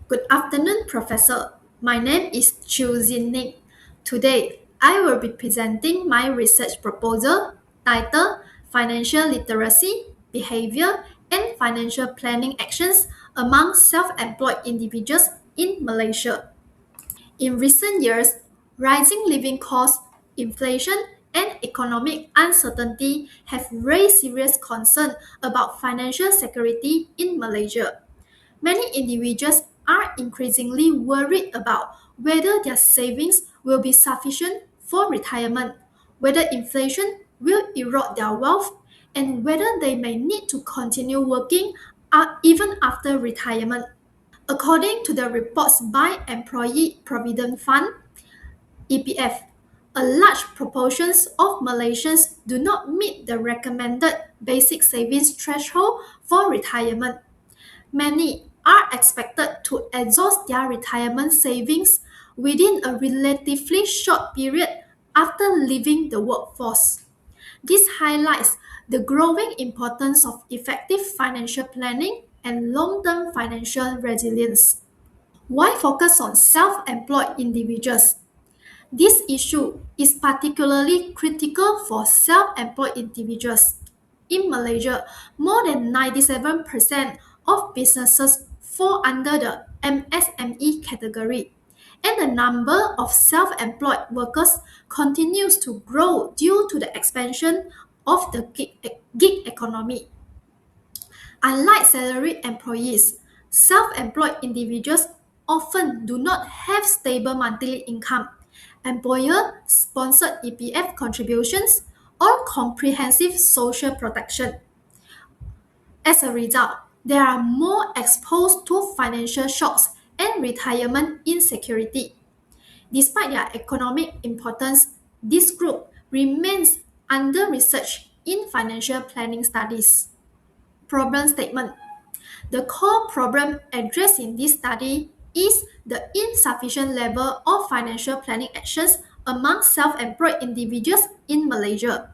Good afternoon, Professor. My name is Chu Jin Ning. Today, I will be presenting my research proposal titled Financial Literacy, Behavior, and Financial Planning Actions Among Self-Employed Individuals in Malaysia. In recent years, rising living costs, inflation, and economic uncertainty have raised serious concern about financial security in Malaysia. Many individuals are increasingly worried about whether their savings will be sufficient for retirement, whether inflation will erode their wealth, and whether they may need to continue working even after retirement. According to the reports by Employee Provident Fund (EPF), a large proportion of Malaysians do not meet the recommended basic savings threshold for retirement. Many are expected to exhaust their retirement savings within a relatively short period after leaving the workforce. This highlights the growing importance of effective financial planning and long-term financial resilience. Why focus on self-employed individuals? This issue is particularly critical for self-employed individuals. In Malaysia, more than 97% of businesses fall under the MSME category, and the number of self-employed workers continues to grow due to the expansion of the gig economy. Unlike salaried employees, self-employed individuals often do not have stable monthly income, employer-sponsored EPF contributions, or comprehensive social protection. As a result, they are more exposed to financial shocks and retirement insecurity. Despite their economic importance, this group remains under-researched in financial planning studies. Problem statement. The core problem addressed in this study is the insufficient level of financial planning actions among self-employed individuals in Malaysia.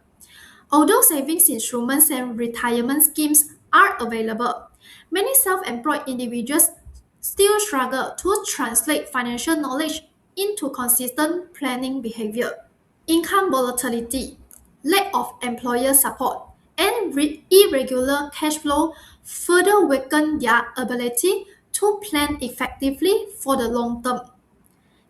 Although savings instruments and retirement schemes are available, many self-employed individuals still struggle to translate financial knowledge into consistent planning behavior. Income volatility, lack of employer support, and irregular cash flow further weaken their ability to plan effectively for the long term.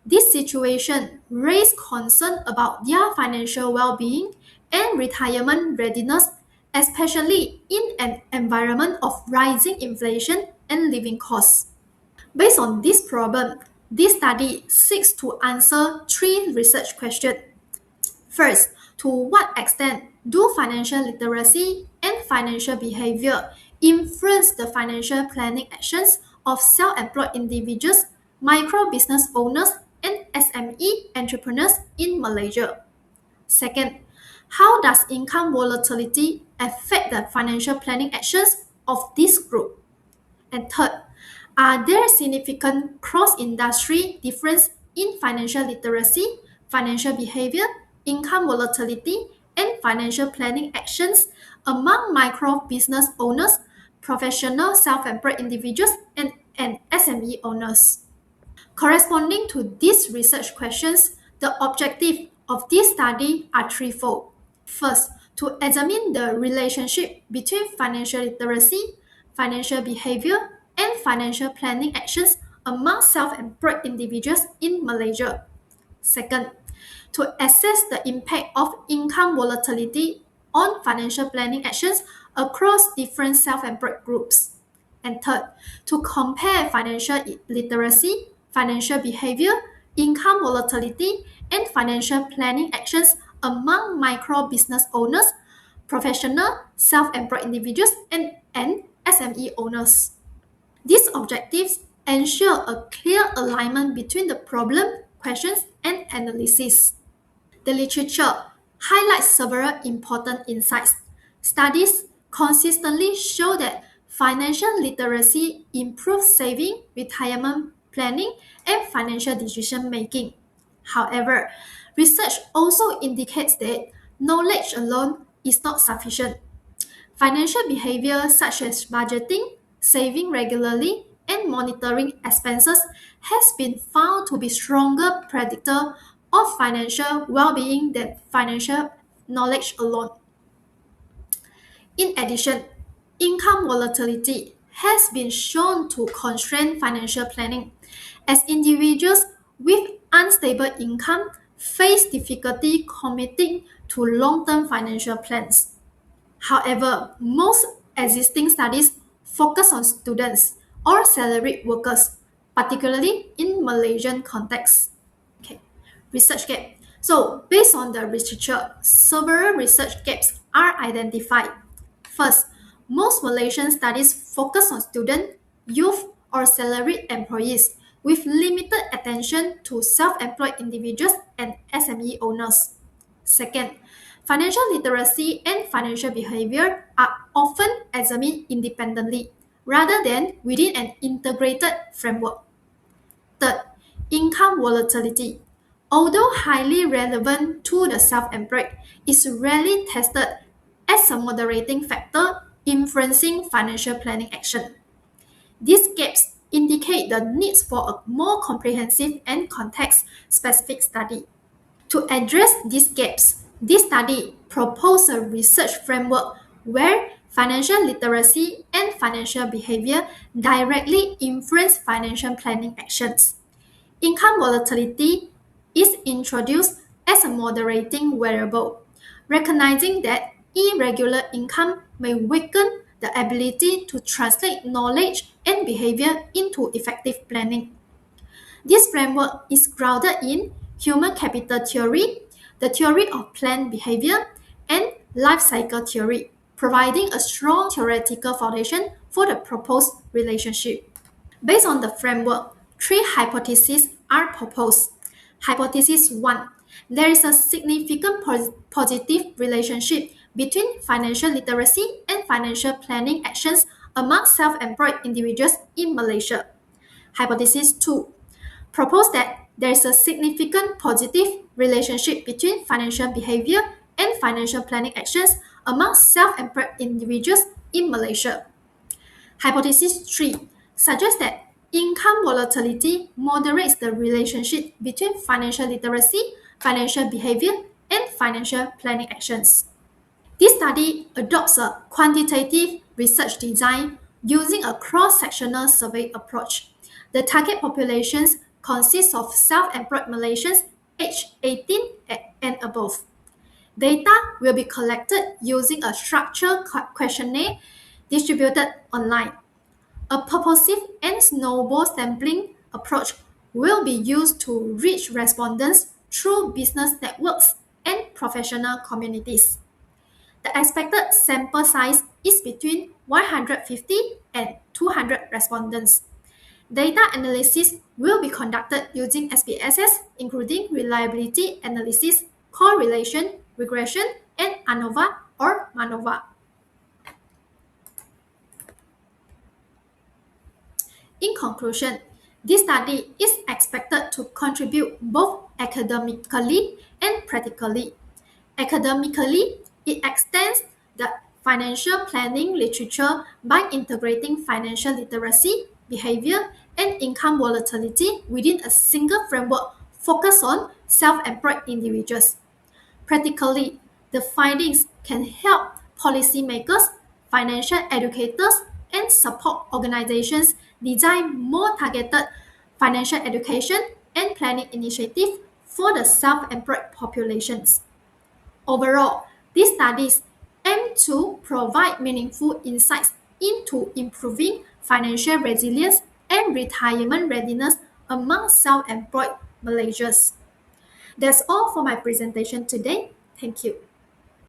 This situation raised concern about their financial well-being and retirement readiness, especially in an environment of rising inflation and living costs. Based on this problem, this study seeks to answer three research questions. First, to what extent do financial literacy and financial behavior influence the financial planning actions of self-employed individuals, micro business owners, and SME entrepreneurs in Malaysia? Second, how does income volatility affect the financial planning actions of this group? And third, are there significant cross-industry differences in financial literacy, financial behavior, income volatility, and financial planning actions among micro business owners, professional self-employed individuals, and SME owners? Corresponding to these research questions, the objective of this study are threefold. First, to examine the relationship between financial literacy, financial behavior, and financial planning actions among self-employed individuals in Malaysia. Second, to assess the impact of income volatility on financial planning actions across different self-employed groups. And third, to compare financial literacy, financial behavior, income volatility, and financial planning actions among micro business owners, professional self-employed individuals, and SME owners. These objectives ensure a clear alignment between the problem, questions, and analysis. The literature highlights several important insights. Studies consistently show that financial literacy improves saving, retirement planning, and financial decision making. However, research also indicates that knowledge alone is not sufficient. Financial behavior such as budgeting, saving regularly, and monitoring expenses has been found to be stronger predictor of financial well-being than financial knowledge alone. In addition, income volatility has been shown to constrain financial planning, as individuals with unstable income face difficulty committing to long-term financial plans. However, most existing studies focus on students or salaried workers, particularly in Malaysian context. Okay. Research gap. So, based on the literature, several research gaps are identified. First, most Malaysian studies focus on student, youth, or salaried employees with limited attention to self-employed individuals and SME owners. Second, financial literacy and financial behavior are often examined independently rather than within an integrated framework. Third, income volatility. Although highly relevant to the self-employed, is rarely tested as a moderating factor influencing financial planning action. These gaps indicate the need for a more comprehensive and context-specific study. To address these gaps, this study proposed a research framework where financial literacy and financial behavior directly influence financial planning actions. Income volatility is introduced as a moderating variable, recognizing that irregular income may weaken the ability to translate knowledge and behavior into effective planning. This framework is grounded in human capital theory, the theory of planned behavior, and life cycle theory, providing a strong theoretical foundation for the proposed relationship. Based on the framework, three hypotheses are proposed. Hypothesis 1. There is a significant positive relationship between financial literacy and financial planning actions among self-employed individuals in Malaysia. Hypothesis 2. Propose that there is a significant positive relationship between financial behavior and financial planning actions among self-employed individuals in Malaysia. Hypothesis 3 suggests that income volatility moderates the relationship between financial literacy, financial behavior, and financial planning actions. This study adopts a quantitative research design using a cross-sectional survey approach. The target populations consist of self-employed Malaysians aged 18 and above. Data will be collected using a structured questionnaire distributed online. A purposive and snowball sampling approach will be used to reach respondents through business networks and professional communities. The expected sample size is between 150 and 200 respondents. Data analysis will be conducted using SPSS, including reliability analysis, correlation, regression, and ANOVA or MANOVA. In conclusion, this study is expected to contribute both academically and practically. Academically, it extends the financial planning literature by integrating financial literacy, behavior, and income volatility within a single framework focused on self-employed individuals. Practically, the findings can help policymakers, financial educators, and support organizations design more targeted financial education and planning initiatives for the self-employed populations. Overall, these studies aim to provide meaningful insights into improving financial resilience and retirement readiness among self-employed Malaysians. That's all for my presentation today. Thank you.